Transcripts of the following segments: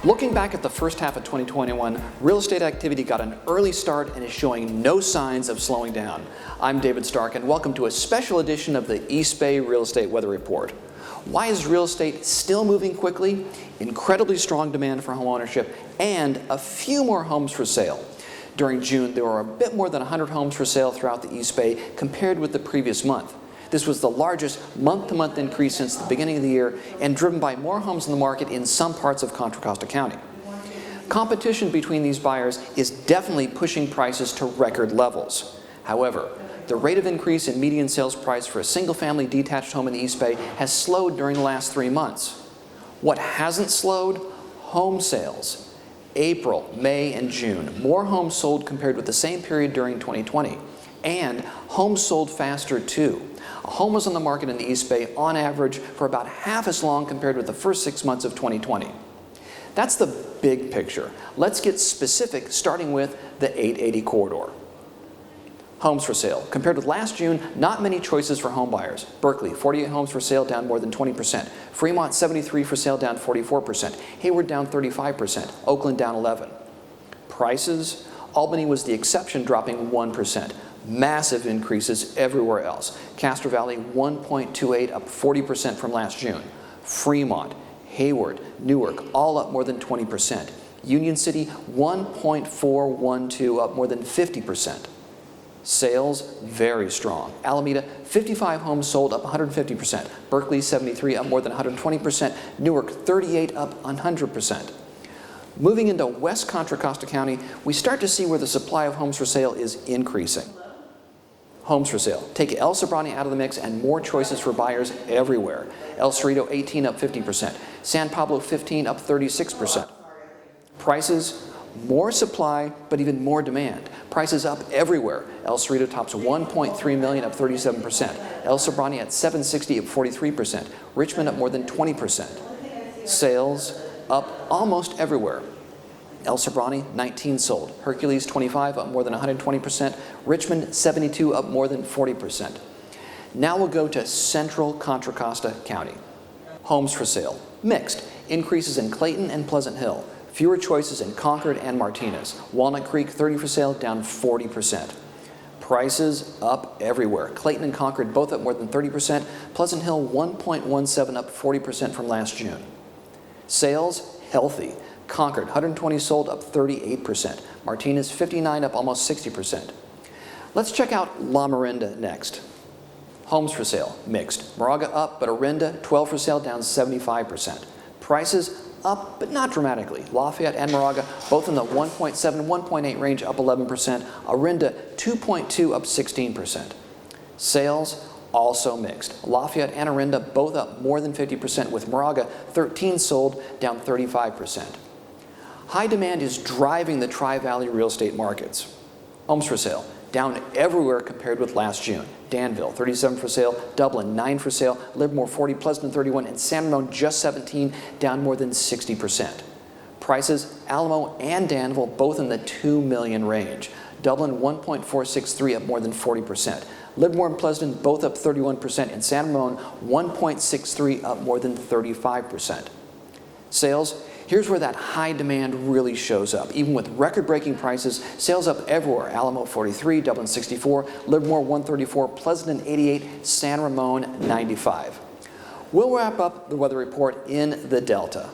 Looking back at the first half of 2021, real estate activity got an early start and is showing no signs of slowing down. I'm David Stark, and welcome to a special edition of the East Bay Real Estate Weather Report. Why is real estate still moving quickly? Incredibly strong demand for home ownership and a few more homes for sale. During June, there were a bit more than 100 homes for sale throughout the East Bay compared with the previous month. This was the largest month-to-month increase since the beginning of the year and driven by more homes in the market in some parts of Contra Costa County. Competition between these buyers is definitely pushing prices to record levels. However, the rate of increase in median sales price for a single-family detached home in the East Bay has slowed during the last 3 months. What hasn't slowed? Home sales. April, May, and June, more homes sold compared with the same period during 2020. And homes sold faster too. A home was on the market in the East Bay on average for about half as long compared with the first 6 months of 2020. That's the big picture. Let's get specific, starting with the 880 corridor. Homes for sale. Compared with last June, not many choices for home buyers. Berkeley, 48 homes for sale, down more than 20%. Fremont, 73 for sale, down 44%. Hayward, down 35%. Oakland, down 11%. Prices. Albany was the exception, dropping 1%. Massive increases everywhere else. Castro Valley, 1.28, up 40% from last June. Fremont, Hayward, Newark, all up more than 20%. Union City, 1.412, up more than 50%. Sales, very strong. Alameda, 55 homes sold, up 150%. Berkeley, 73, up more than 120%. Newark, 38, up 100%. Moving into West Contra Costa County, we start to see where the supply of homes for sale is increasing. Homes for sale. Take El Sobrante out of the mix and more choices for buyers everywhere. El Cerrito, 18, up 50%. San Pablo, 15, up 36%. Prices, more supply, but even more demand. Prices up everywhere. El Cerrito tops 1.3 million, up 37%. El Sobrante at 760, up 43%. Richmond up more than 20%. Sales up almost everywhere. El Sobrante, 19 sold. Hercules, 25, up more than 120%. Richmond, 72, up more than 40%. Now we'll go to central Contra Costa County. Homes for sale. Mixed. Increases in Clayton and Pleasant Hill. Fewer choices in Concord and Martinez. Walnut Creek, 30 for sale, down 40%. Prices up everywhere. Clayton and Concord both up more than 30%. Pleasant Hill, 1.17, up 40% from last June. Sales, healthy. Concord, 120 sold, up 38%. Martinez, 59, up almost 60%. Let's check out La Miranda next. Homes for sale, mixed. Moraga up, but Orinda, 12 for sale, down 75%. Prices up, but not dramatically. Lafayette and Moraga, both in the 1.7, 1.8 range, up 11%. Orinda, 2.2, up 16%. Sales, also mixed. Lafayette and Orinda both up more than 50%, with Moraga 13 sold, down 35%. High demand is driving the Tri-Valley real estate markets. Homes for sale, down everywhere compared with last June. Danville, 37 for sale. Dublin, 9 for sale. Livermore, 40. Pleasanton, 31. And San Ramon, just 17, down more than 60%. Prices, Alamo and Danville, both in the 2 million range. Dublin, 1.463, up more than 40%. Livermore and Pleasanton, both up 31%. And San Ramon, 1.63, up more than 35%. Sales, here's where that high demand really shows up. Even with record-breaking prices, sales up everywhere. Alamo 43, Dublin 64, Livermore 134, Pleasanton 88, San Ramon 95. We'll wrap up the weather report in the Delta.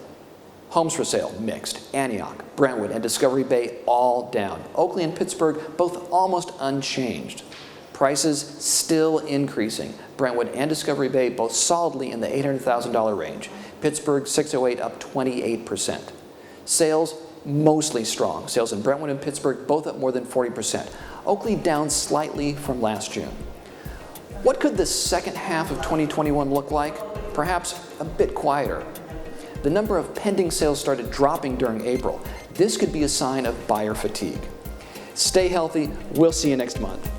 Homes for sale, mixed. Antioch, Brentwood, and Discovery Bay all down. Oakley and Pittsburgh both almost unchanged. Prices still increasing. Brentwood and Discovery Bay both solidly in the $800,000 range. Pittsburgh, 608, up 28%. Sales, mostly strong. Sales in Brentwood and Pittsburgh, both up more than 40%. Oakley down slightly from last June. What could the second half of 2021 look like? Perhaps a bit quieter. The number of pending sales started dropping during April. This could be a sign of buyer fatigue. Stay healthy. We'll see you next month.